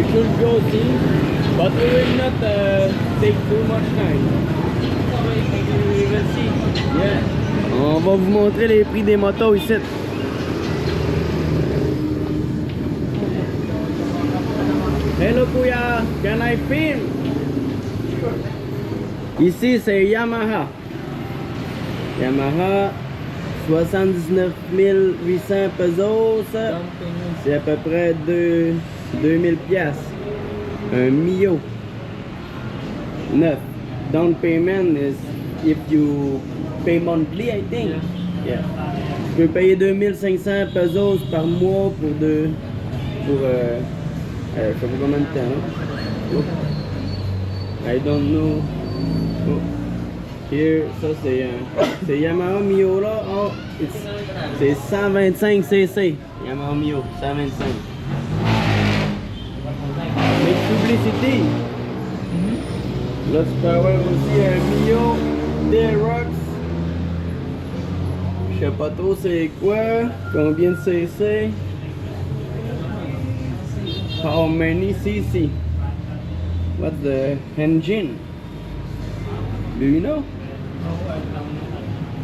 Should go see, but we will not take too much time. We will see. Yeah. On va vous montrer les prix des motos ici. Hello Kuya, can I film? Ici c'est Yamaha. Yamaha 79 800 pesos. C'est à peu près 2000 piastres. Un Mio 9. Down payment is if you pay monthly, I think. Yeah. Tu peux payer 2500 pesos par mois pour je sais pas combien de temps. Hein? Oh. I don't know. Oh. Here, ça c'est Yamaha Mio là. Oh, c'est 125 cc. Yamaha Mio 125. Publicité. Là, tu peux avoir aussi un Mio D-Rox. Je sais pas trop c'est quoi, combien de cc. How many cc? What's the engine? Do you know?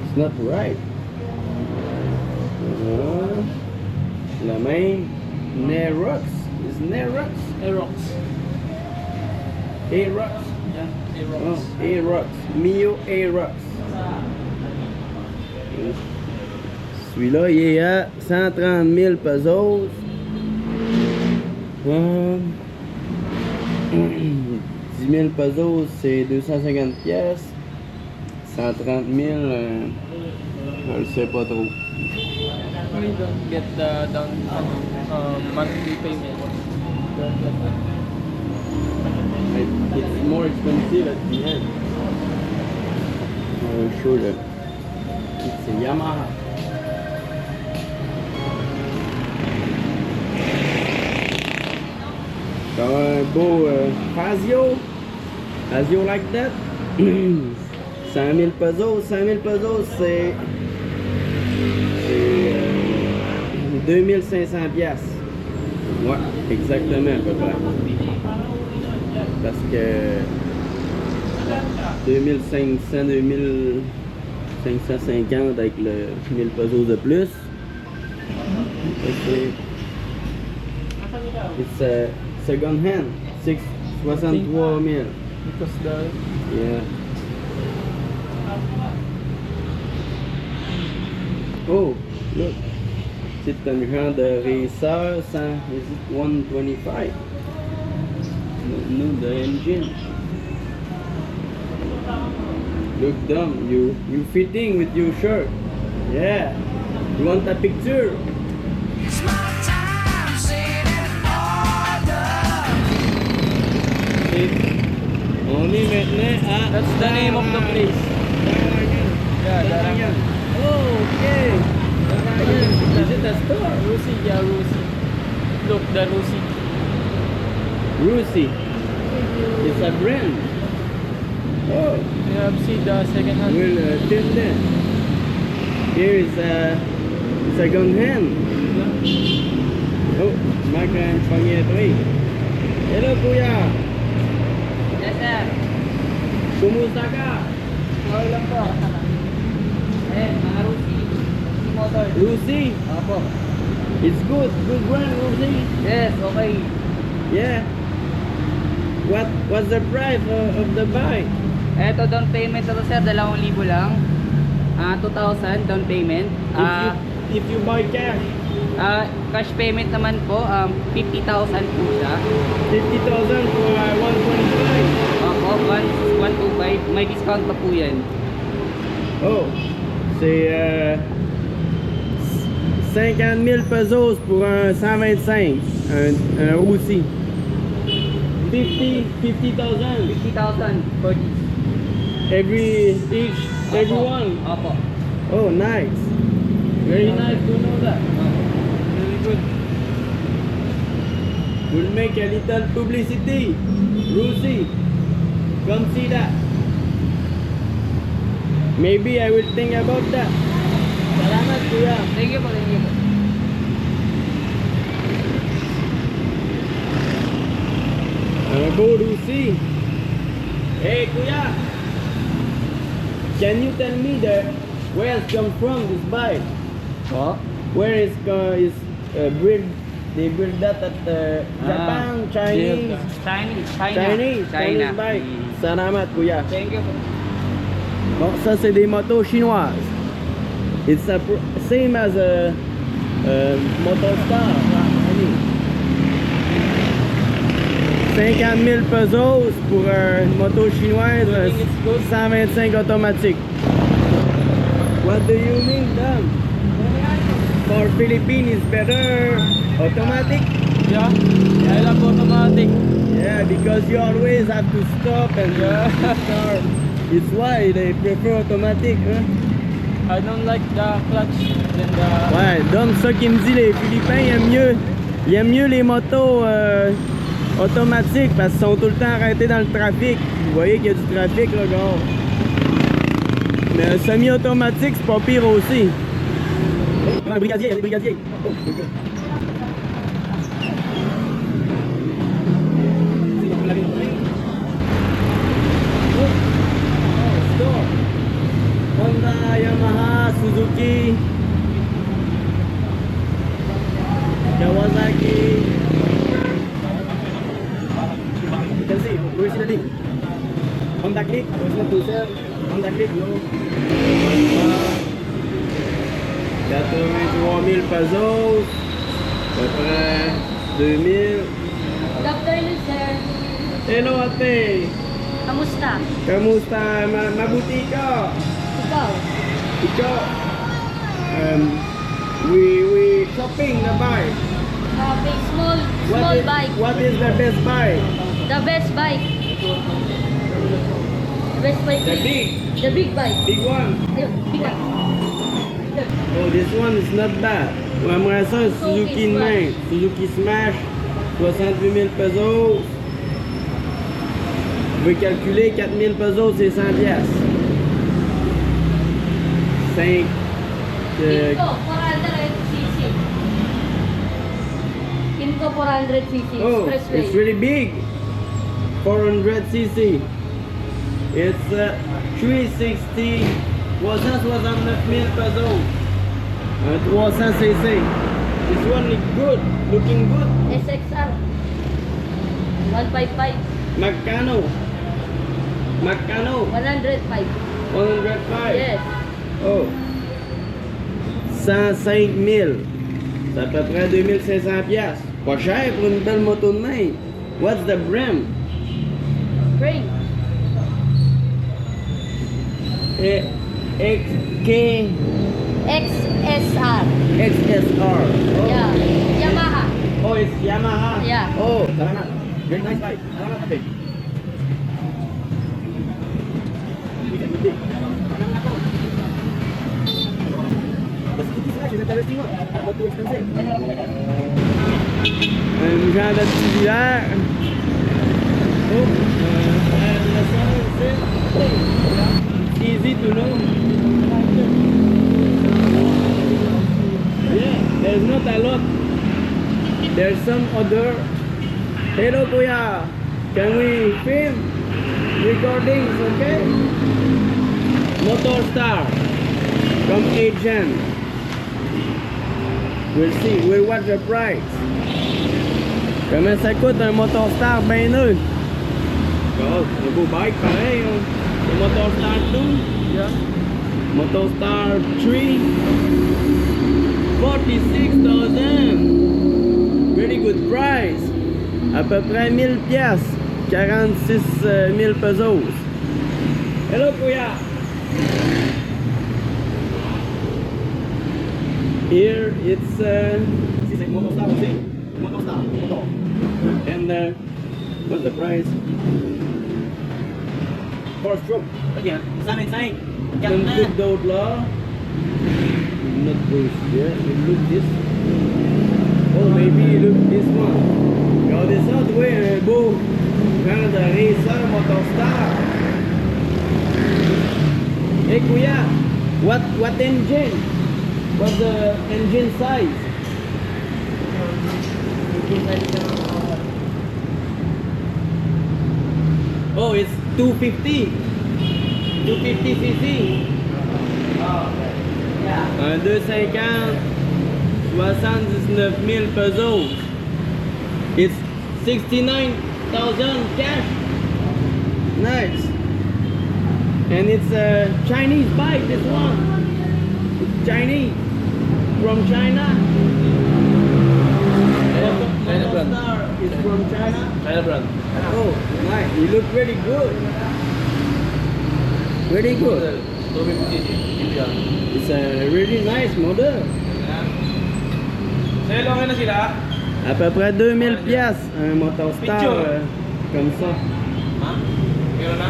It's not right. La même Nerox. Is Nerox? Aerox. Aerox? Yeah, Aerox. Oh, Aerox. Mio Aerox. Celui-là, il est à 130 000 pesos. 10 000 pesos, c'est 250 pièces. 130 000, je le sais pas trop. We don't get the monthly payment. It's more expensive at the end. I'll show you. It's a Yamaha. Got un beau Fazio. Fazio like that. 100 000 pesos. 100 000 pesos, c'est 2500 piastres. Ouais, exactement à peu près. Parce que 2500, 2550 avec le 1000 pesos de plus. It's a second hand. 63 000. Because the Yeah. Oh, look. C'est un genre de racer sans, is it 125? No, the engine. Look dumb, you fitting with your shirt. Yeah. You want a picture? On est maintenant à... That's the name of the place. Yeah, Darangan. Oh, okay. Is it a store? Rusi, yeah, Rusi. Look, the Rusi. Rusi. It's a brand. Oh. You have seen the second hand. Well, till then. Here is a second hand. Oh, makan pangyayari. Hello, Kuya. Yes, sir. Kumusta ka? Okay lang po. Mga Rusi. Motor. Rusi? Opo. It's good. Good brand, Rusi. Yes, okay. Yeah. What's the price of the bike? Eto, down payment ito sir, 2,000 lang. 2,000 down payment. If you buy cash, Cash payment naman po, 50,000 po siya. 50,000 for 125. Opo, 125. May discount pa po yan. Oh, c'est 50 000 pesos pour un 125, un Russi. 50,000 50,000 for this. every each. everyone. Opo. Oh, nice. Very nice to know that. Very good. We'll make a little publicity. Lucy, come see that. Maybe I will think about that. Salamat, kuya. Thank you po, thank you po. Go Lucy. Hey, kuya. Can you tell me where it comes from, this bike? Po? Where is build? They build that at Japan, Chinese. Chinese bike. Salamat, kuya. Thank you po. Bon, ça c'est des motos chinoises. It's same as a moto star. 50 000 pesos pour une moto chinoise, 125 automatique. What do you mean, Dan? For Philippines is better automatic? Yeah, I love automatic. Yeah, because you always have to stop and start. It's why they prefer automatic, hein? I don't like the clutch than the... Ouais, donc ça qui me dit les Philippins ils aiment mieux les motos automatiques parce qu'ils sont tout le temps arrêtés dans le trafic. Vous voyez qu'il y a du trafic là, gars. Mais semi-automatique, c'est pas pire aussi. Oh, un brigadier, il y a des brigadiers. Oh, Honda, Yamaha, Suzuki, Kawasaki. You can see, where is the link? Honda Click, original to sell. Honda Click, no. 83 000 pesos. À peu près 2000. Good afternoon, sir. Hello, ate. Kamusta? Kamusta? Mabuti ka? Ikaw? Ikaw? We shopping na bike. Big small bike. What is the best bike? The best bike. Best bike. The big. The big bike. Big one. Ayun, big one. Oh, this one is not bad. J'aimerais ça, Suzuki de main. Suzuki Smash, 68 000 pesos. Je vais calculer 4 000 pesos, c'est 100 piastres. 5. Kinko, 400cc. Kinko, 400cc. Oh, Expressway. it's really big. 400cc. It's 360. 369 000 pesos. 300cc. This one is good. Looking good. SXR. 155. Magkano? 105. 105. Yes. Oh. 105 000. C'est à peu près 2500 piastres. Pas cher pour une belle moto de main. What's the brand? Prix. XK XSR. XSR. Oh. Yeah. Yamaha. Oh, it's Yamaha. Yeah. Oh, salamat. Very nice bike. Salamat, ate. Un genre de petit village. Oh, easy to know. Yeah, there's not a lot. There's some other. Hello, kuya. Can we film? Recordings, okay? Motor Star from agent. We'll see. We'll watch the price. Comment ça coûte un Motor Star ben neuf? Oh, un beau bike pareil. Hein? Le Motor Star 2. Yeah. Motor Star 3. 46,000. Very good price. À peu près 1000 piastres. 46 000 pesos. Hello, kuya. Here it's and what's the price? 4 stroke. Again, 125. Some trucs d'autres là. Not those here. You look this. Oh, maybe you look this one. Regardez ça, toi, un beau genre de racer motostar. Hey, Kuya, what engine? What's the engine size? Oh, it's 250. 250 cc. Un 250, 79 000 pesos. It's 69,000 cash. Nice. And it's a Chinese bike, this one. It's Chinese. From China. China brand. Star is from China. China brand. Oh, nice. You look pretty good. Pretty good. 250cc. Ito yan. It's a really nice model. Sa'yo lang na sila? À peu près 2000 pièces un motostar comme ça. Ha? Meron na?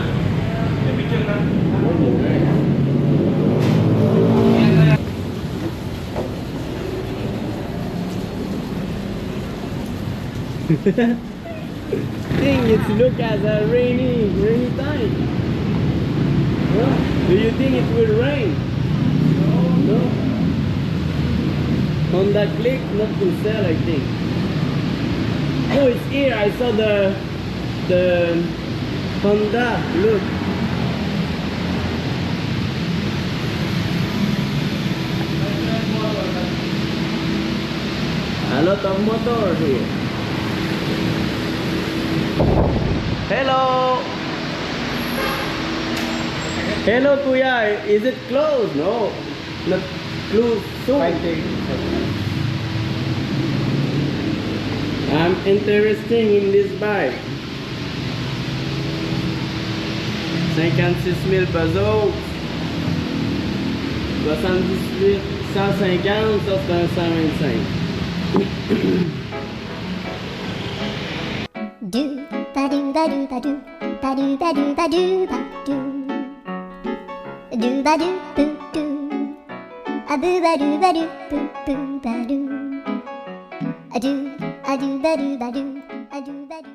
May picture na? Think it look as a rainy time. Huh? Do you think it will rain? No. Honda Click not to sell, I think. Oh, it's here. I saw the Honda. Look. A lot of motor here. Hello. Hello, Kuya. Is it closed? No, not closed soon. I'm interested in this bike. 56 000 pesos. 78, 150, ça c'est un 125. Do ba do ba do ba do ba do ba do ba do ba do ba do boo do a boo ba do ba do boo boo ba do a do ba do ba do a do ba do.